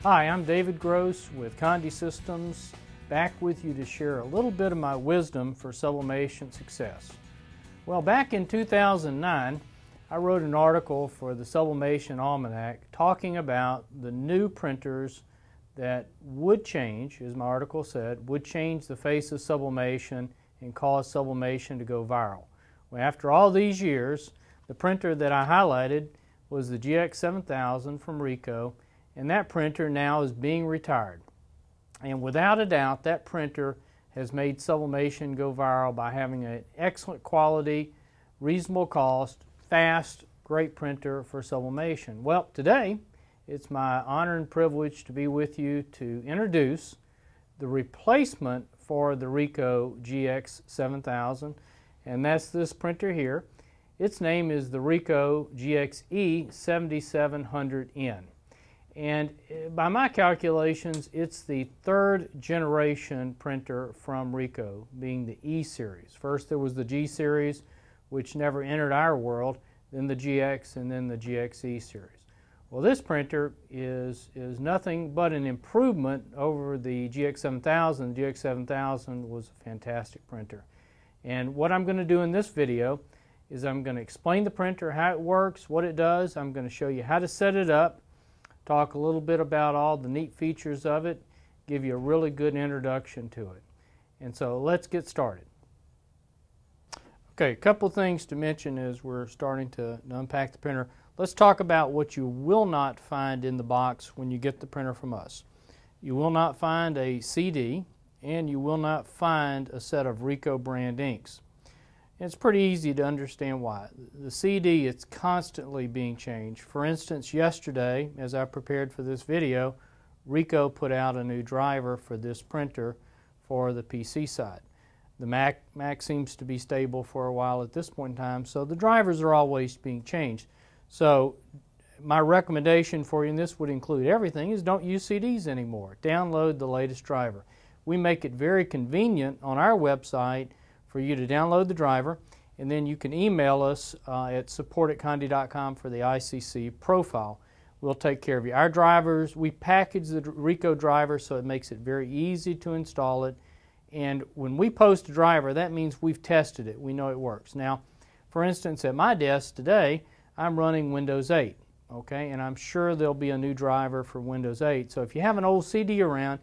Hi, I'm David Gross with Condi Systems, back with you to share a little bit of my wisdom for sublimation success. Well, back in 2009, I wrote an article for the Sublimation Almanac talking about the new printers that would change, as my article said, would change the face of sublimation and cause sublimation to go viral. Well, after all these years, the printer that I highlighted was the GX 7000 from Ricoh, and that printer now is being retired. And without a doubt, that printer has made sublimation go viral by having an excellent quality, reasonable cost, fast, great printer for sublimation. Well, today it's my honor and privilege to be with you to introduce the replacement for the Ricoh GX 7000, and that's this printer here. Its name is the Ricoh GX e7700N. And by my calculations, it's the third generation printer from Ricoh, being the E series. First there was the G series, which never entered our world, then the GX, and then the GXE series. Well, this printer is nothing but an improvement over the GX 7000. The GX 7000 was a fantastic printer. And what I'm going to do in this video is I'm going to explain the printer, how it works, what it does. I'm going to show you how to set it up, talk a little bit about all the neat features of it, give you a really good introduction to it. And so let's get started. Okay, a couple things to mention as we're starting to unpack the printer. Let's talk about what you will not find in the box when you get the printer from us. You will not find a CD, and you will not find a set of Ricoh brand inks. It's pretty easy to understand why. The CD, it's constantly being changed. For instance, yesterday, as I prepared for this video, Ricoh put out a new driver for this printer for the PC side. The Mac seems to be stable for a while at this point in time, so the drivers are always being changed. So my recommendation for you, and this would include everything, is don't use CDs anymore. Download the latest driver. We make it very convenient on our website for you to download the driver, and then you can email us at support@condi.com for the Icc profile. We'll take care of you. Our drivers, we package the Ricoh driver so it makes it very easy to install it, and when we post a driver, that means we've tested it. We know it works. Now, for instance, at my desk today, I'm running Windows 8, okay, and I'm sure there'll be a new driver for Windows 8. So if you have an old CD around,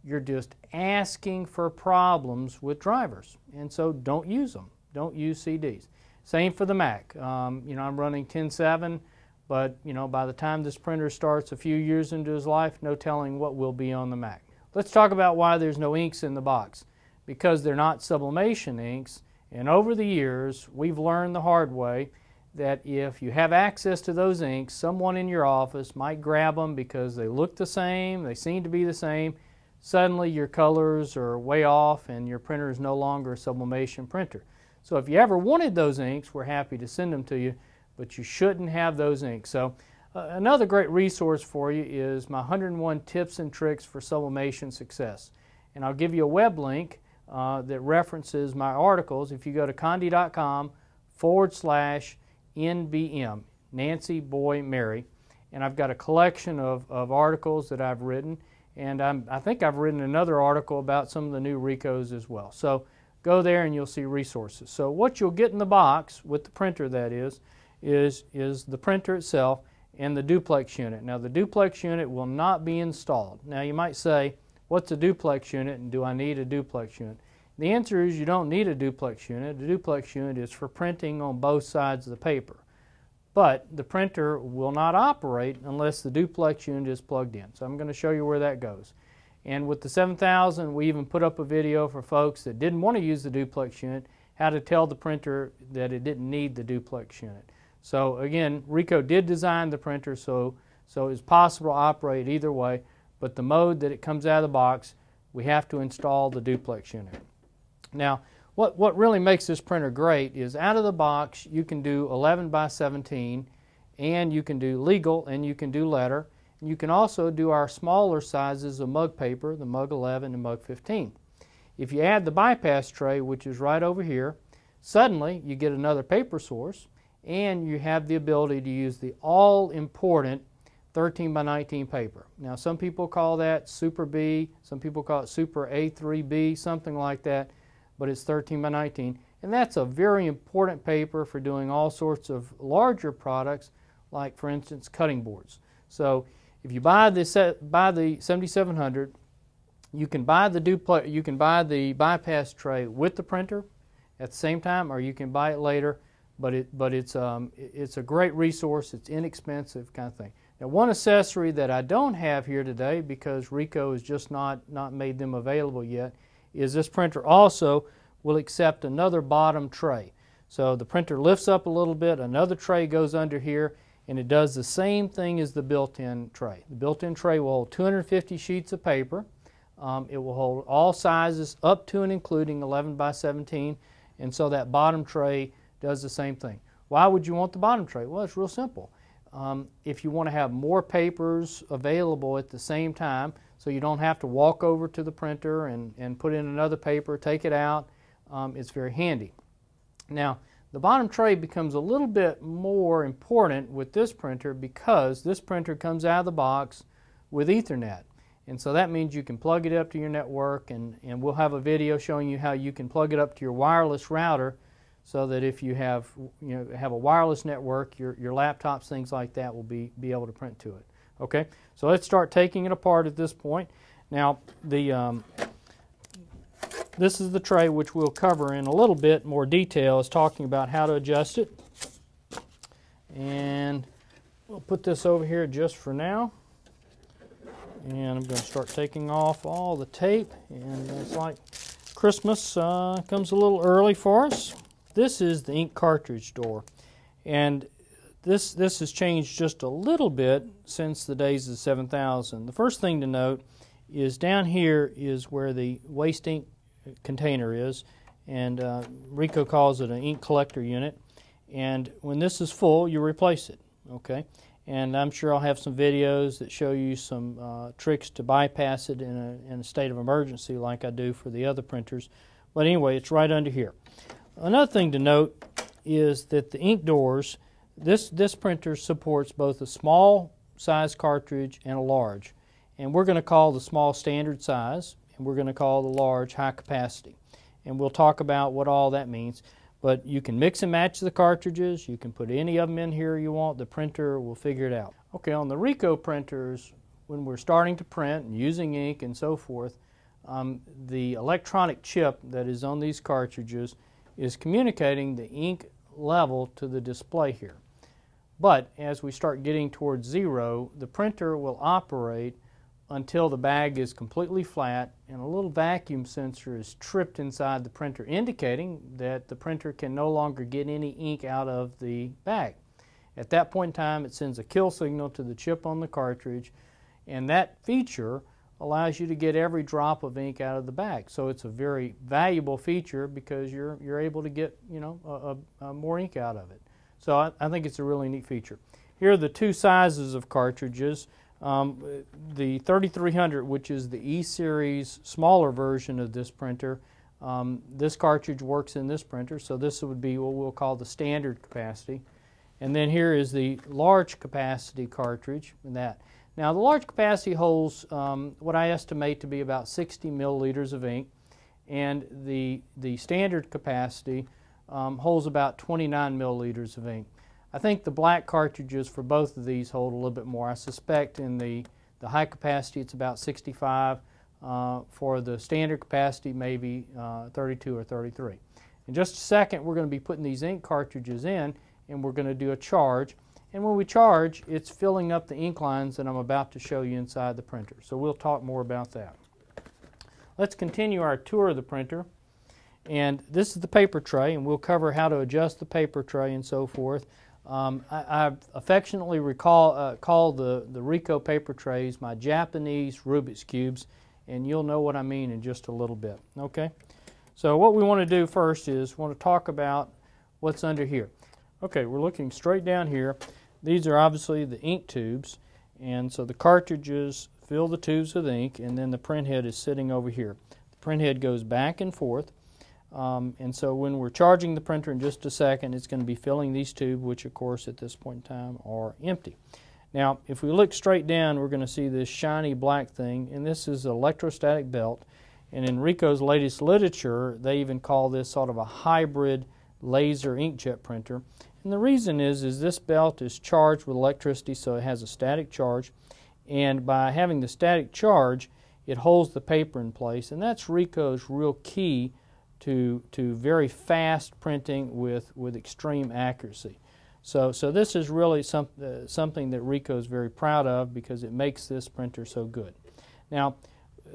you're just asking for problems with drivers, and so don't use them. Don't use CDs. Same for the Mac. I'm running 10.7, but by the time this printer starts a few years into his life, no telling what will be on the Mac. Let's talk about why there's no inks in the box. Because they're not sublimation inks, and over the years we've learned the hard way that if you have access to those inks, someone in your office might grab them because they look the same, they seem to be the same. Suddenly your colors are way off and your printer is no longer a sublimation printer. So if you ever wanted those inks, we're happy to send them to you, but you shouldn't have those inks. So another great resource for you is my 101 tips and tricks for sublimation success. And I'll give you a web link that references my articles. If you go to condi.com/NBM, Nancy Boy Mary, and I've got a collection of articles that I've written. And I think I've written another article about some of the new Ricohs as well. So go there and you'll see resources. So what you'll get in the box with the printer, that is the printer itself and the duplex unit. Now the duplex unit will not be installed. Now you might say, what's a duplex unit and do I need a duplex unit? The answer is you don't need a duplex unit. The duplex unit is for printing on both sides of the paper. But the printer will not operate unless the duplex unit is plugged in. So I'm going to show you where that goes. And with the 7000, we even put up a video for folks that didn't want to use the duplex unit, how to tell the printer that it didn't need the duplex unit. So again, Ricoh did design the printer so it's possible to operate either way, but the mode that it comes out of the box, we have to install the duplex unit. Now, what really makes this printer great is out of the box you can do 11 by 17, and you can do legal, and you can do letter, and you can also do our smaller sizes of mug paper, the mug 11 and mug 15. If you add the bypass tray, which is right over here, suddenly you get another paper source, and you have the ability to use the all-important 13 by 19 paper. Now some people call that Super B, some people call it Super A3B, something like that, but it's 13 by 19. And that's a very important paper for doing all sorts of larger products, like for instance cutting boards. So if you buy the 7700, you can buy the bypass tray with the printer at the same time, or you can buy it later. But it's a great resource. It's inexpensive kind of thing. Now, one accessory that I don't have here today, because Ricoh has just not made them available yet, is this printer also will accept another bottom tray. So the printer lifts up a little bit, another tray goes under here, and it does the same thing as the built-in tray. The built-in tray will hold 250 sheets of paper. It will hold all sizes up to and including 11 by 17, and so that bottom tray does the same thing. Why would you want the bottom tray? Well, it's real simple. If you want to have more papers available at the same time, so you don't have to walk over to the printer and put in another paper, take it out, it's very handy. Now, the bottom tray becomes a little bit more important with this printer because this printer comes out of the box with Ethernet. And so that means you can plug it up to your network, and we'll have a video showing you how you can plug it up to your wireless router, so that if you have a wireless network, your laptops, things like that, will be able to print to it. Okay, so let's start taking it apart at this point. Now, this is the tray, which we'll cover in a little bit more detail, is talking about how to adjust it. And we'll put this over here just for now. And I'm going to start taking off all the tape, and it's like Christmas comes a little early for us. This is the ink cartridge door, and this has changed just a little bit since the days of 7000. The first thing to note is down here is where the waste ink container is, and Ricoh calls it an ink collector unit, and when this is full you replace it. Okay, and I'm sure I'll have some videos that show you some tricks to bypass it in a state of emergency like I do for the other printers, but anyway, it's right under here. Another thing to note is that the ink doors, this printer supports both a small size cartridge and a large. And we're going to call the small standard size, and we're going to call the large high capacity. And we'll talk about what all that means. But you can mix and match the cartridges. You can put any of them in here you want. The printer will figure it out. Okay, on the Ricoh printers, when we're starting to print and using ink and so forth, the electronic chip that is on these cartridges is communicating the ink level to the display here. But as we start getting towards 0, the printer will operate until the bag is completely flat, and a little vacuum sensor is tripped inside the printer, indicating that the printer can no longer get any ink out of the bag. At that point in time, it sends a kill signal to the chip on the cartridge, and that feature allows you to get every drop of ink out of the bag. So it's a very valuable feature because you're able to get more ink out of it. So I think it's a really neat feature. Here are the two sizes of cartridges. The 3300, which is the E-series smaller version of this printer, this cartridge works in this printer, so this would be what we'll call the standard capacity. And then here is the large capacity cartridge, and that. Now the large capacity holds what I estimate to be about 60 milliliters of ink, and the standard capacity holds about 29 milliliters of ink. I think the black cartridges for both of these hold a little bit more. I suspect in the high capacity it's about 65. For the standard capacity maybe 32 or 33. In just a second we're going to be putting these ink cartridges in, and we're going to do a charge. And when we charge, it's filling up the ink lines that I'm about to show you inside the printer. So we'll talk more about that. Let's continue our tour of the printer. And this is the paper tray, and we'll cover how to adjust the paper tray and so forth. I affectionately call the Ricoh paper trays my Japanese Rubik's Cubes, and you'll know what I mean in just a little bit. Okay? So what we want to do first is want to talk about what's under here. Okay, we're looking straight down here. These are obviously the ink tubes, and so the cartridges fill the tubes with ink, and then the print head is sitting over here. The print head goes back and forth, and so when we're charging the printer in just a second, it's going to be filling these tubes, which of course at this point in time are empty. Now, if we look straight down, we're going to see this shiny black thing, and this is an electrostatic belt. And in Ricoh's latest literature, they even call this sort of a hybrid laser inkjet printer. And the reason is this belt is charged with electricity, so it has a static charge. And by having the static charge, it holds the paper in place. And that's Ricoh's real key to very fast printing with extreme accuracy. So this is really something that Ricoh is very proud of because it makes this printer so good. Now,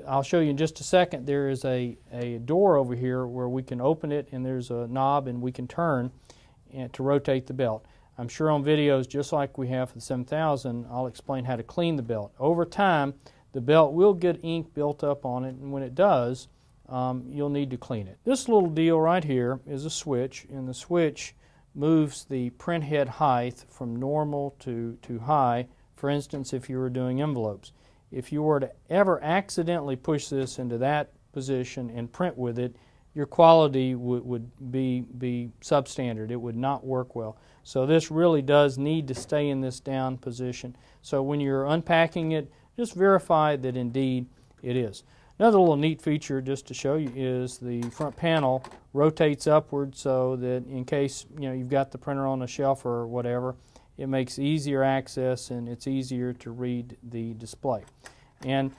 I'll show you in just a second. There is a door over here where we can open it, and there's a knob, and we can turn to rotate the belt. I'm sure on videos, just like we have for the 7000, I'll explain how to clean the belt. Over time, the belt will get ink built up on it, and when it does, you'll need to clean it. This little deal right here is a switch, and the switch moves the print head height from normal to high, for instance, if you were doing envelopes. If you were to ever accidentally push this into that position and print with it, your quality would be substandard. It would not work well. So this really does need to stay in this down position. So when you're unpacking it, just verify that indeed it is. Another little neat feature just to show you is the front panel rotates upward so that in case you've got the printer on a shelf or whatever, it makes easier access and it's easier to read the display. And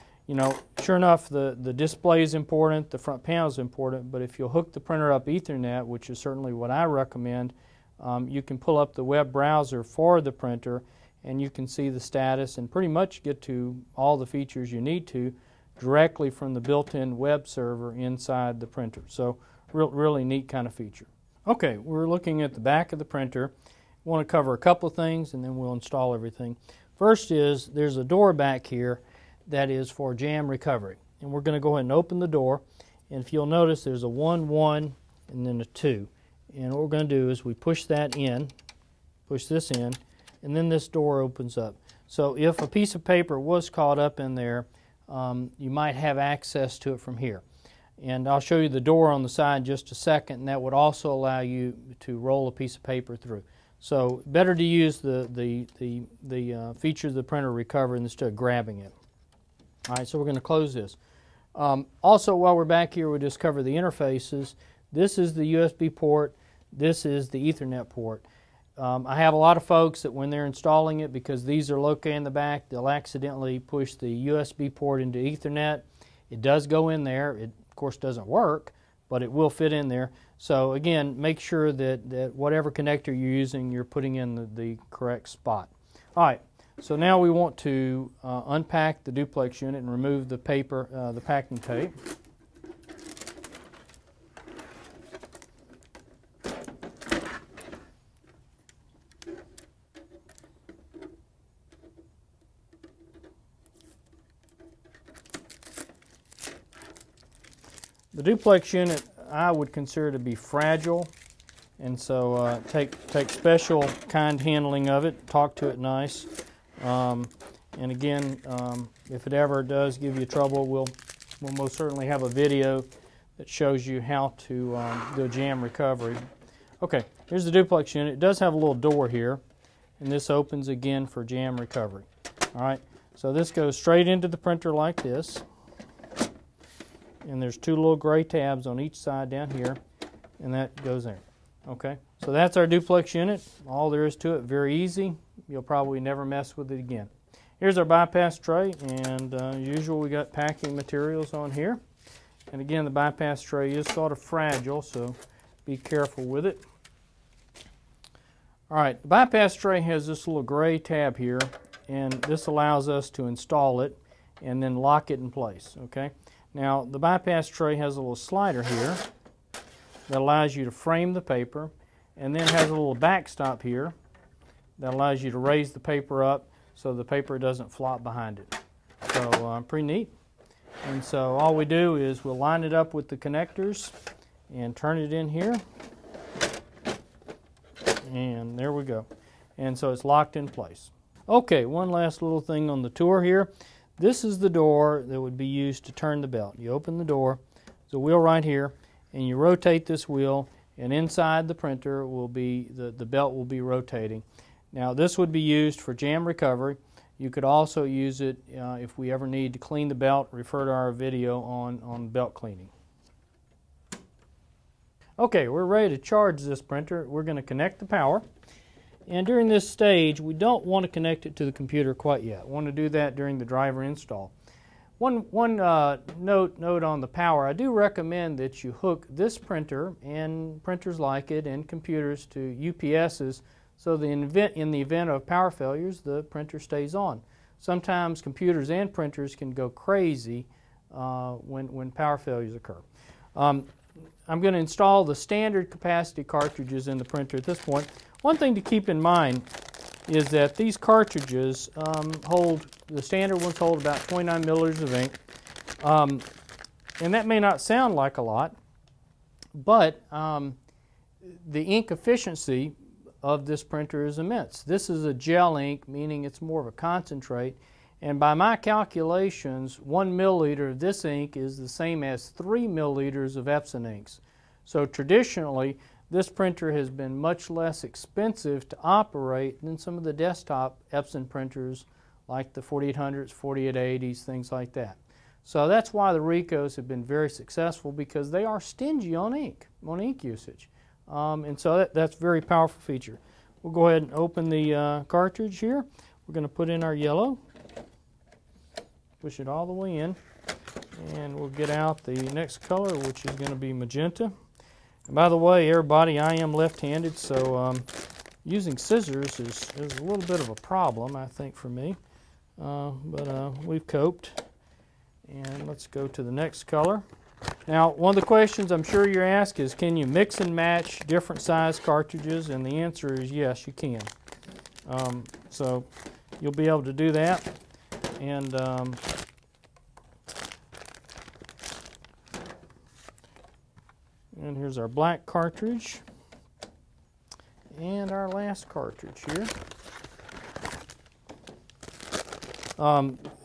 sure enough, the display is important, the front panel is important, but if you'll hook the printer up Ethernet, which is certainly what I recommend, you can pull up the web browser for the printer and you can see the status and pretty much get to all the features you need to directly from the built-in web server inside the printer. So really neat kind of feature. Okay, we're looking at the back of the printer. I want to cover a couple of things and then we'll install everything. First is there's a door back here that is for jam recovery. And we're going to go ahead and open the door. And if you'll notice there's a 1, 1, and then a 2. And what we're going to do is we push that in, push this in, and then this door opens up. So if a piece of paper was caught up in there, you might have access to it from here. And I'll show you the door on the side in just a second, and that would also allow you to roll a piece of paper through. So better to use the feature of the printer recovery instead of grabbing it. All right, so we're going to close this. Also, while we're back here, we'll just cover the interfaces. This is the USB port. This is the Ethernet port. I have a lot of folks that when they're installing it, because these are located in the back, they'll accidentally push the USB port into Ethernet. It does go in there. It, of course, doesn't work, but it will fit in there. So, again, make sure that whatever connector you're using, you're putting in the correct spot. All right, so now we want to unpack the duplex unit and remove the paper, the packing tape. The duplex unit I would consider to be fragile, and so take special kind handling of it, talk to it nice, and again, if it ever does give you trouble, we'll most certainly have a video that shows you how to do a jam recovery. Okay, here's the duplex unit. It does have a little door here, and this opens again for jam recovery. All right, so this goes straight into the printer like this. And there's two little gray tabs on each side down here, and that goes there. Okay, so that's our duplex unit. All there is to it, very easy. You'll probably never mess with it again. Here's our bypass tray, and as usual, we got packing materials on here. And again, the bypass tray is sort of fragile, so be careful with it. All right, the bypass tray has this little gray tab here, and this allows us to install it and then lock it in place. Okay. Now, the bypass tray has a little slider here that allows you to frame the paper, and then has a little backstop here that allows you to raise the paper up so the paper doesn't flop behind it. So, pretty neat. And so all we do is we'll line it up with the connectors and turn it in here. And there we go. And so it's locked in place. Okay, one last little thing on the tour here. This is the door that would be used to turn the belt. You open the door, there's a wheel right here, and you rotate this wheel, and inside the printer will be, the belt will be rotating. Now this would be used for jam recovery. You could also use it if we ever need to clean the belt. Refer to our video on belt cleaning. Okay, we're ready to charge this printer. We're going to connect the power. And during this stage, we don't want to connect it to the computer quite yet. We want to do that during the driver install. One note on the power. I do recommend that you hook this printer and printers like it and computers to UPSs so in the event of power failures, the printer stays on. Sometimes computers and printers can go crazy when power failures occur. I'm going to install the standard capacity cartridges in the printer at this point. One thing to keep in mind is that these cartridges the standard ones hold about 29 milliliters of ink. And that may not sound like a lot, but the ink efficiency of this printer is immense. This is a gel ink, meaning it's more of a concentrate. And by my calculations, 1 milliliter of this ink is the same as 3 milliliters of Epson inks. So traditionally, this printer has been much less expensive to operate than some of the desktop Epson printers like the 4800s, 4880s, things like that. So that's why the Ricohs have been very successful, because they are stingy on ink usage. And so that's a very powerful feature. We'll go ahead and open the cartridge here. We're going to put in our yellow, push it all the way in, and we'll get out the next color, which is going to be magenta. And by the way, everybody, I am left-handed, so using scissors is a little bit of a problem, I think, for me. But we've coped. And let's go to the next color. Now, one of the questions I'm sure you're asked is, can you mix and match different size cartridges? And the answer is yes, you can. So you'll be able to do that. And here's our black cartridge. And our last cartridge here.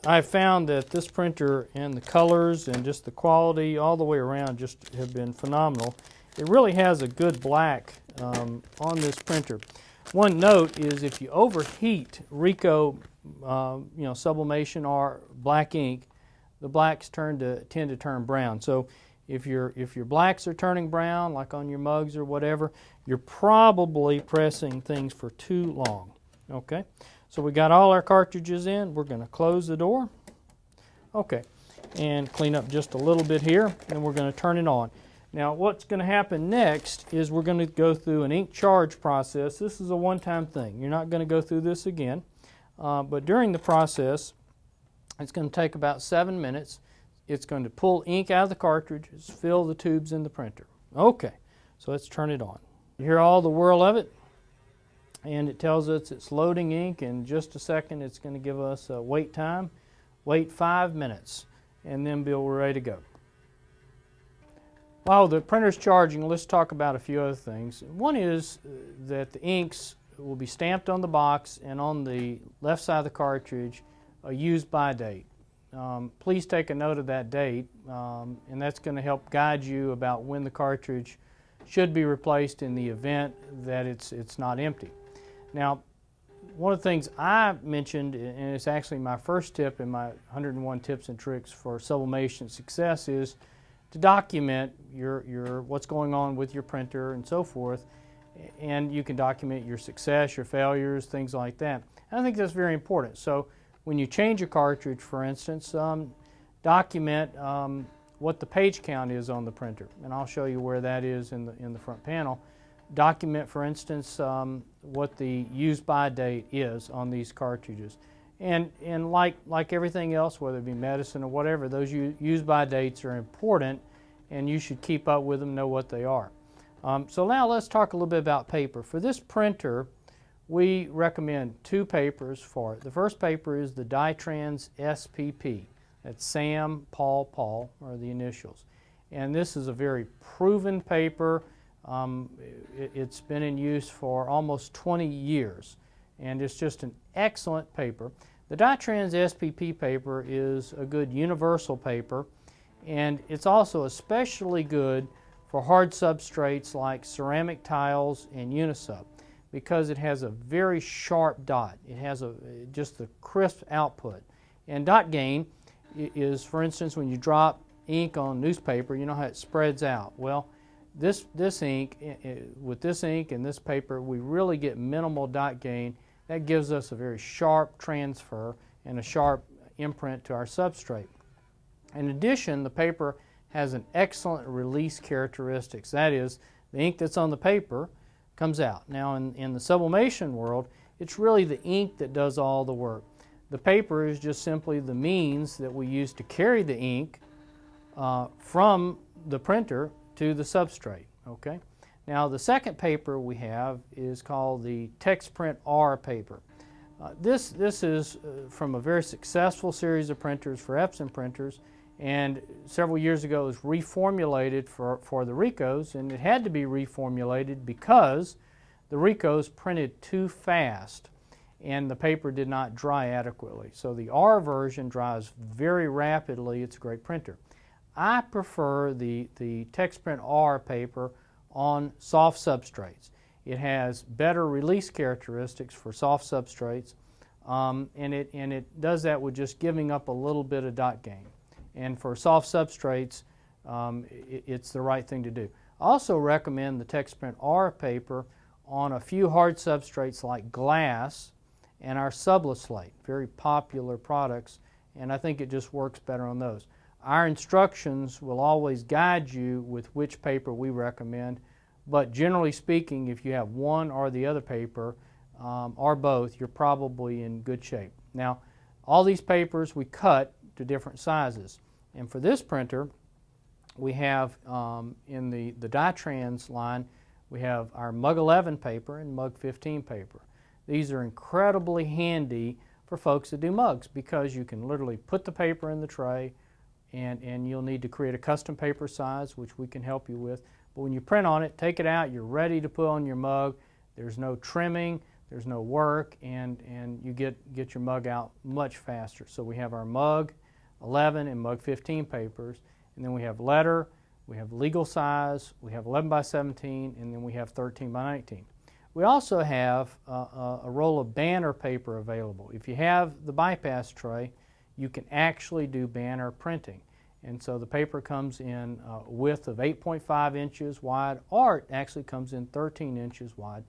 I found that this printer and the colors and just the quality all the way around just have been phenomenal. It really has a good black on this printer. One note is, if you overheat Ricoh sublimation or black ink, the blacks tend to turn brown. So if your blacks are turning brown, like on your mugs or whatever, you're probably pressing things for too long. Okay, so we got all our cartridges in. We're going to close the door. Okay, and clean up just a little bit here, and we're going to turn it on. Now, what's going to happen next is we're going to go through an ink charge process. This is a one-time thing. You're not going to go through this again, but during the process, it's going to take about 7 minutes. It's going to pull ink out of the cartridges, fill the tubes in the printer. Okay, so let's turn it on. You hear all the whirl of it, and it tells us it's loading ink. In just a second, it's going to give us a wait time. Wait 5 minutes, and then we're ready to go. While the printer's charging, let's talk about a few other things. One is that the inks will be stamped on the box, and on the left side of the cartridge, a use by date. Please take a note of that date, and that's going to help guide you about when the cartridge should be replaced in the event that it's not empty. Now, one of the things I mentioned, and it's actually my first tip in my 101 tips and tricks for sublimation success, is to document what's going on with your printer and so forth, and you can document your success, your failures, things like that. And I think that's very important. So when you change a cartridge, for instance, document what the page count is on the printer, and I'll show you where that is in the front panel. Document, for instance, what the use by date is on these cartridges, and like everything else, whether it be medicine or whatever, those use by dates are important, and you should keep up with them, know what they are. So now let's talk a little bit about paper. For this printer, we recommend 2 papers for it. The first paper is the Dytrans SPP. That's Sam, Paul are the initials. And this is a very proven paper. It's been in use for almost 20 years, and it's just an excellent paper. The Dytrans SPP paper is a good universal paper, and it's also especially good for hard substrates like ceramic tiles and Unisub, because it has a very sharp dot. It has just a crisp output. And dot gain is, for instance, when you drop ink on newspaper, you know how it spreads out. Well, this ink, with this ink and this paper, we really get minimal dot gain. That gives us a very sharp transfer and a sharp imprint to our substrate. In addition, the paper has an excellent release characteristics. That is, the ink that's on the paper comes out. Now, in the sublimation world, it's really the ink that does all the work. The paper is just simply the means that we use to carry the ink from the printer to the substrate. Okay? Now, the second paper we have is called the TexPrint R paper. This is from a very successful series of printers for Epson printers, and several years ago it was reformulated for the Ricohs, and it had to be reformulated because the Ricohs printed too fast and the paper did not dry adequately. So the R version dries very rapidly. It's a great printer. I prefer the TexPrint R paper on soft substrates. It has better release characteristics for soft substrates, and it does that with just giving up a little bit of dot gain. And for soft substrates, it's the right thing to do. I also recommend the TexPrint R paper on a few hard substrates like glass and our Subli-Slate, very popular products, and I think it just works better on those. Our instructions will always guide you with which paper we recommend, but generally speaking, if you have one or the other paper, or both, you're probably in good shape. Now, all these papers we cut to different sizes, and for this printer, we have in the Dytrans line, we have our Mug 11 paper and Mug 15 paper. These are incredibly handy for folks that do mugs because you can literally put the paper in the tray, and you'll need to create a custom paper size, which we can help you with. But when you print on it, take it out, you're ready to put on your mug. There's no trimming, there's no work, and you get your mug out much faster. So we have our Mug 11 and Mug 15 papers, and then we have letter, we have legal size, we have 11 by 17, and then we have 13 by 19. We also have a roll of banner paper available. If you have the bypass tray, you can actually do banner printing. And so the paper comes in a width of 8.5 inches wide, or it actually comes in 13 inches wide.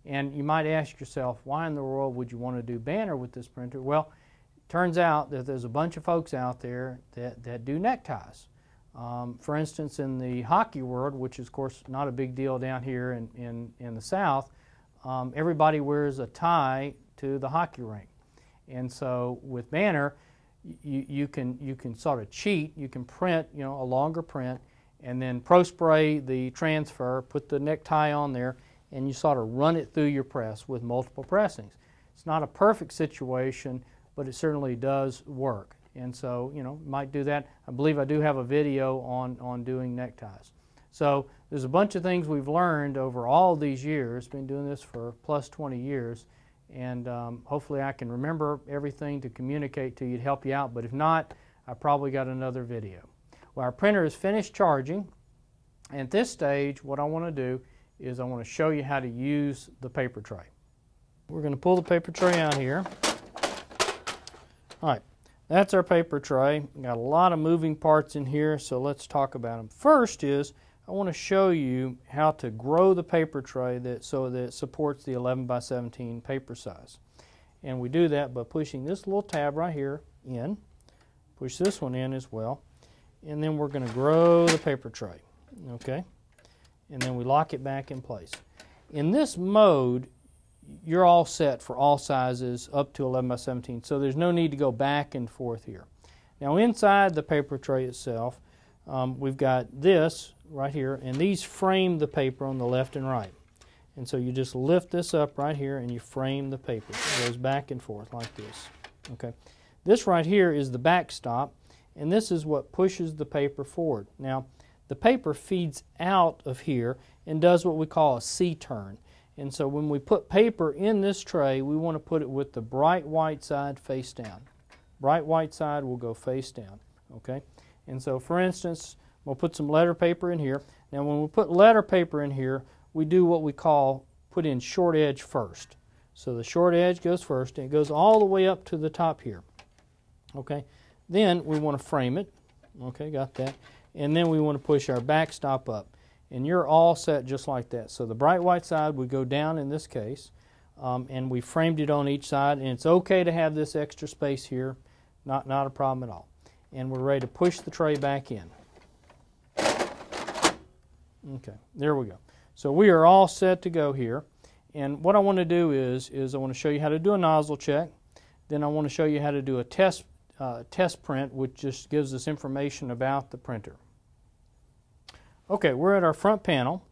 And you might ask yourself, why in the world would you want to do banner with this printer? Well, it turns out that there's a bunch of folks out there that do neckties. For instance, in the hockey world, which is of course not a big deal down here in the South, everybody wears a tie to the hockey rink. And so with banner, you can sort of cheat. You can print, a longer print, and then pro spray the transfer, put the necktie on there, and you sort of run it through your press with multiple pressings. It's not a perfect situation, but it certainly does work. And so, might do that. I believe I do have a video on doing neckties. So there's a bunch of things we've learned over all these years. Been doing this for plus 20 years. And hopefully I can remember everything to communicate to you to help you out, but if not, I probably got another video. Well, our printer is finished charging, and at this stage what I want to do is I want to show you how to use the paper tray. We're going to pull the paper tray out here. Alright, that's our paper tray. Got a lot of moving parts in here, so let's talk about them. First is I want to show you how to grow the paper tray so that it supports the 11 by 17 paper size. And we do that by pushing this little tab right here in, push this one in as well, and then we're going to grow the paper tray, okay? And then we lock it back in place. In this mode, you're all set for all sizes up to 11 by 17, so there's no need to go back and forth here. Now inside the paper tray itself, we've got this right here, and these frame the paper on the left and right. And so you just lift this up right here and you frame the paper. It goes back and forth like this. Okay. This right here is the backstop, and this is what pushes the paper forward. Now, the paper feeds out of here and does what we call a C-turn. And so when we put paper in this tray, we want to put it with the bright white side face down. Bright white side will go face down. Okay. And so, for instance, we'll put some letter paper in here. Now, when we put letter paper in here, we do what we call put in short edge first. So the short edge goes first, and it goes all the way up to the top here. Okay, then we want to frame it. Okay, got that. And then we want to push our backstop up. And you're all set just like that. So the bright white side would go down in this case, and we framed it on each side, and it's okay to have this extra space here, not a problem at all. And we're ready to push the tray back in. Okay, there we go. So we are all set to go here. And what I want to do is I want to show you how to do a nozzle check. Then I want to show you how to do a test print, which just gives us information about the printer. Okay, we're at our front panel.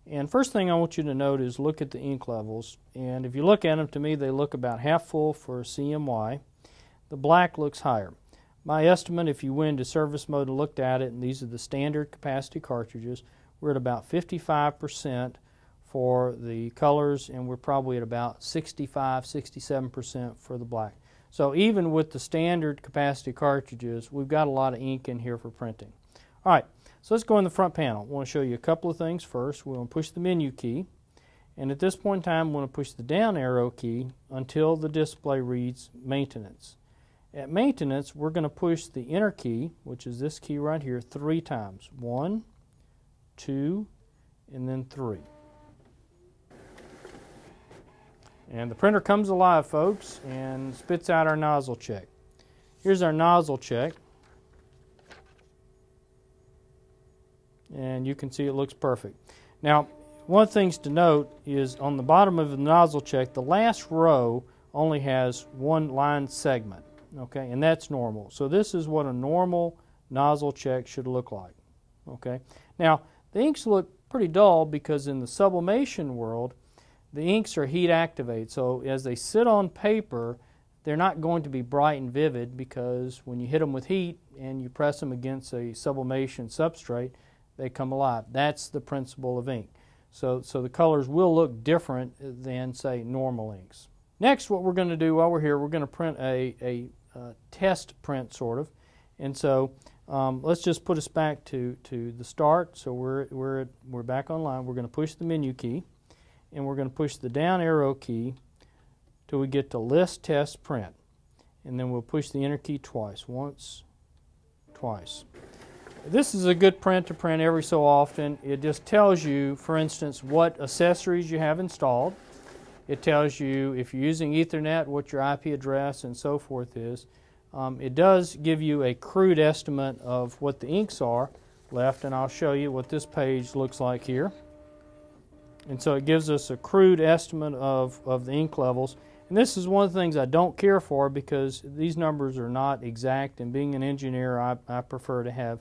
And first thing I want you to note is look at the ink levels. And if you look at them, to me, they look about half full for CMY. The black looks higher. My estimate, if you went into service mode and looked at it, and these are the standard capacity cartridges, we're at about 55% for the colors, and we're probably at about 65–67% for the black. So even with the standard capacity cartridges, we've got a lot of ink in here for printing. All right, so let's go in the front panel. I want to show you a couple of things first. We're going to push the menu key, and at this point in time, we want to push the down arrow key until the display reads maintenance. At maintenance, we're going to push the enter key, which is this key right here, 3 times. 1, 2, and then 3. And the printer comes alive, folks, and spits out our nozzle check. Here's our nozzle check. And you can see it looks perfect. Now, one of the things to note is on the bottom of the nozzle check, the last row only has 1 line segment, okay, and that's normal. So this is what a normal nozzle check should look like, okay. Now, the inks look pretty dull because in the sublimation world, the inks are heat activated, so as they sit on paper, they're not going to be bright and vivid because when you hit them with heat and you press them against a sublimation substrate, they come alive. That's the principle of ink. So the colors will look different than, say, normal inks. Next, what we're going to do while we're here, we're going to print a test print, sort of. And so let's just put us back to the start. So we're back online. We're going to push the menu key, and we're going to push the down arrow key till we get to list test print. And then we'll push the enter key twice. Once, twice. This is a good print to print every so often. It just tells you, for instance, what accessories you have installed. It tells you if you're using Ethernet, what your IP address and so forth is. It does give you a crude estimate of what the inks are left, and I'll show you what this page looks like here. And so it gives us a crude estimate of the ink levels. And this is one of the things I don't care for because these numbers are not exact, and being an engineer, I prefer to have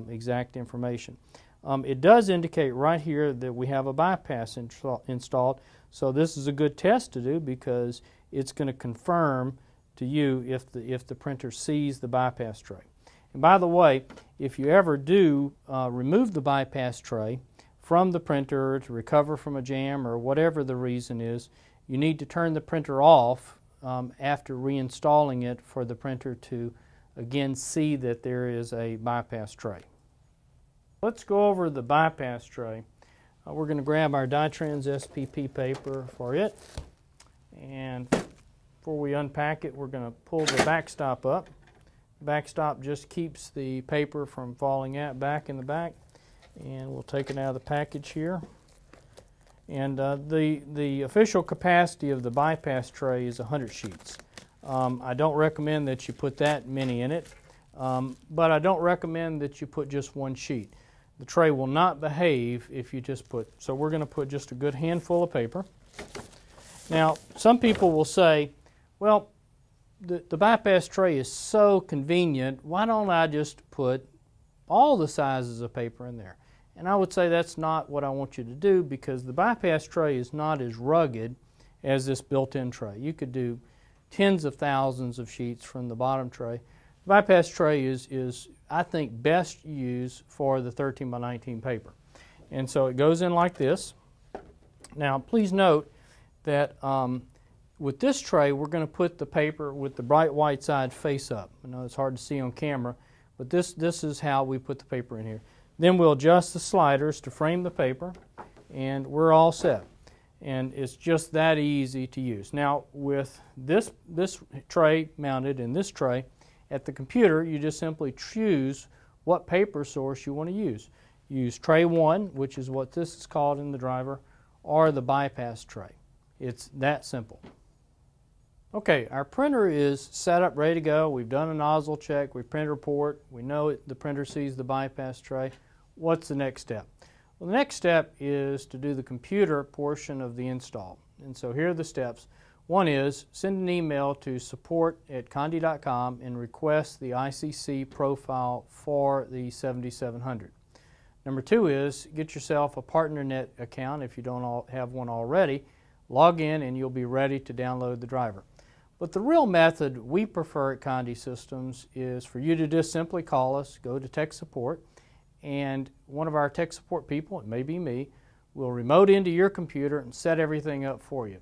exact information. It does indicate right here that we have a bypass installed, so this is a good test to do because it's going to confirm to you if the printer sees the bypass tray. And by the way, if you ever do remove the bypass tray from the printer to recover from a jam or whatever the reason is, you need to turn the printer off after reinstalling it for the printer to again see that there is a bypass tray. Let's go over the bypass tray. We're going to grab our Dytrans SPP paper for it, and before we unpack it, we're going to pull the backstop up. The backstop just keeps the paper from falling back in the back, and we'll take it out of the package here. And the official capacity of the bypass tray is 100 sheets. I don't recommend that you put that many in it, but I don't recommend that you put just 1 sheet. The tray will not behave if you just put, so we're going to put just a good handful of paper. Now, some people will say, well, the bypass tray is so convenient, why don't I just put all the sizes of paper in there? And I would say that's not what I want you to do because the bypass tray is not as rugged as this built-in tray. You could do tens of thousands of sheets from the bottom tray. The bypass tray is I think, best used for the 13 by 19 paper. And so it goes in like this. Now, please note that with this tray, we're going to put the paper with the bright white side face up. I know it's hard to see on camera, but this is how we put the paper in here. Then we'll adjust the sliders to frame the paper, and we're all set. And it's just that easy to use. Now with this tray mounted in this tray, at the computer you just simply choose what paper source you want to use. Use tray 1, which is what this is called in the driver, or the bypass tray. It's that simple. Okay, our printer is set up, ready to go. We've done a nozzle check, we print report, we know the printer sees the bypass tray. What's the next step? Well, the next step is to do the computer portion of the install. And so here are the steps. One is send an email to support@condy.com and request the Icc profile for the 7700. Number 2 is get yourself a PartnerNet account if you don't have one already. Log in and you'll be ready to download the driver. But the real method we prefer at Condy Systems is for you to just simply call us, go to tech support, and one of our tech support people, it may be me, will remote into your computer and set everything up for you.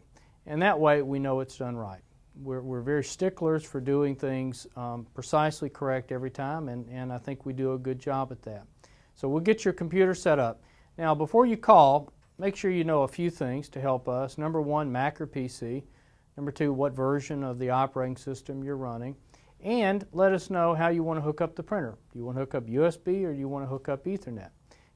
And that way we know it's done right. We're very sticklers for doing things precisely correct every time, and I think we do a good job at that. So we'll get your computer set up. Now before you call, make sure you know a few things to help us. Number 1, Mac or PC. Number 2, what version of the operating system you're running. And let us know how you want to hook up the printer. Do you want to hook up USB or do you want to hook up Ethernet?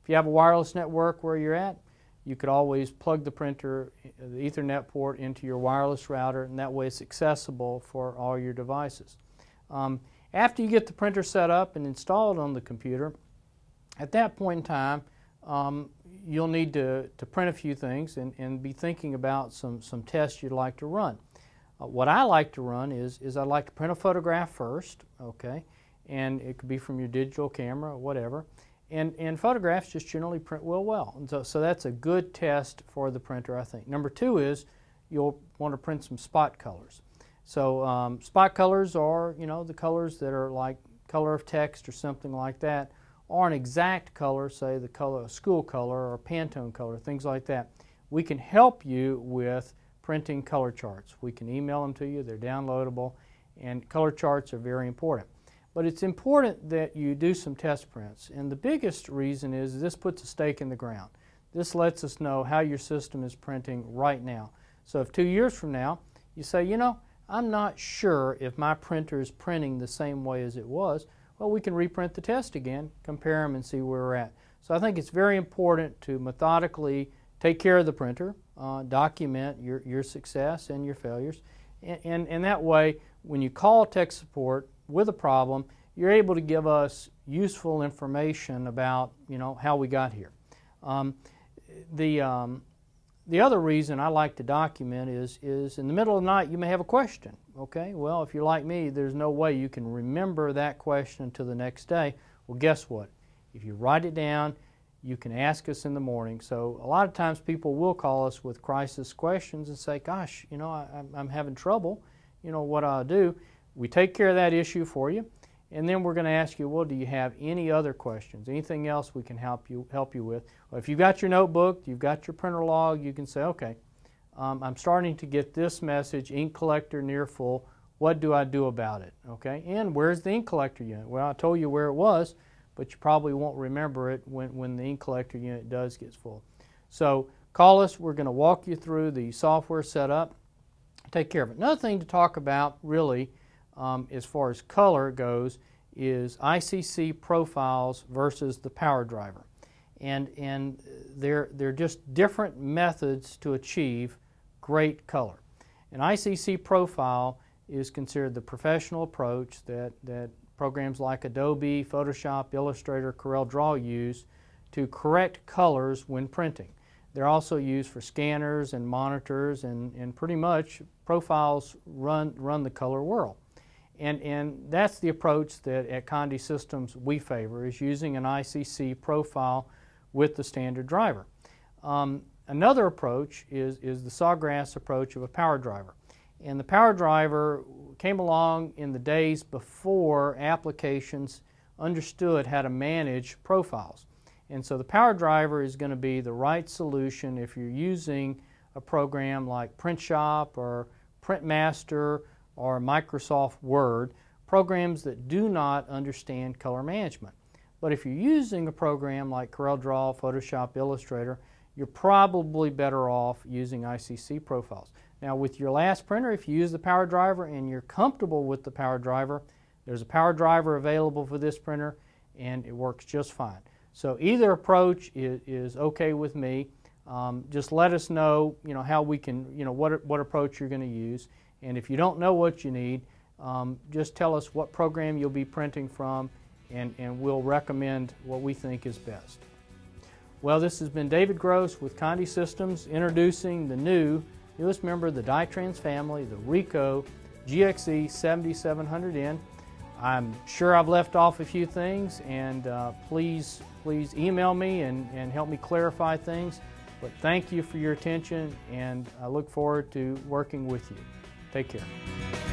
If you have a wireless network where you're at, you could always plug the printer, the Ethernet port, into your wireless router, and that way it's accessible for all your devices. After you get the printer set up and installed on the computer, at that point in time, you'll need to print a few things and be thinking about some tests you'd like to run. What I like to run is I'd like to print a photograph first, okay, and it could be from your digital camera or whatever, and photographs just generally print well. And so that's a good test for the printer, I think. Number 2 is you'll want to print some spot colors. So spot colors are, you know, the colors that are like color of text or something like that, or an exact color, say the color, school color or Pantone color, things like that. We can help you with printing color charts. We can email them to you, they're downloadable, and color charts are very important. But it's important that you do some test prints, and the biggest reason is this puts a stake in the ground. This lets us know how your system is printing right now. So if 2 years from now you say, you know, I'm not sure if my printer is printing the same way as it was, well, we can reprint the test again, compare them, and see where we're at. So I think it's very important to methodically take care of the printer, document your success and your failures, and that way when you call tech support with a problem, you're able to give us useful information about, you know, how we got here. The other reason I like to document is in the middle of the night you may have a question. Okay, well, if you're like me, there's no way you can remember that question until the next day. Well, guess what? If you write it down, you can ask us in the morning. So a lot of times people will call us with crisis questions and say, gosh, you know, I'm having trouble, you know, what I'll do. We take care of that issue for you, and then we're going to ask you, well, do you have any other questions? Anything else we can help you with? Well, if you've got your notebook, you've got your printer log, you can say, okay, I'm starting to get this message, ink collector near full. What do I do about it? Okay, and where's the ink collector unit? Well, I told you where it was, but you probably won't remember it when the ink collector unit does get full. So call us. We're going to walk you through the software setup, take care of it. Another thing to talk about really as far as color goes is Icc Profiles versus the power driver. And they're just different methods to achieve great color. An Icc Profile is considered the professional approach that programs like Adobe, Photoshop, Illustrator, CorelDRAW use to correct colors when printing. They're also used for scanners and monitors, and pretty much profiles run the color world. And that's the approach that at Condy Systems we favor, is using an Icc profile with the standard driver. Another approach is the sawgrass approach of a power driver. And the power driver came along in the days before applications understood how to manage profiles. And so the power driver is going to be the right solution if you're using a program like PrintShop or PrintMaster or Microsoft Word, programs that do not understand color management. But if you're using a program like CorelDRAW, Photoshop, Illustrator, you're probably better off using Icc Profiles. Now with your last printer, if you use the power driver and you're comfortable with the power driver, there's a power driver available for this printer and it works just fine. So either approach is okay with me. Just let us know, how we can, what approach you're going to use. And if you don't know what you need, just tell us what program you'll be printing from, and we'll recommend what we think is best. Well, this has been David Gross with Conti Systems introducing the newest member of the Dytrans family, the Ricoh GX e7700N. I'm sure I've left off a few things, and please email me and help me clarify things. But thank you for your attention, and I look forward to working with you. Take care.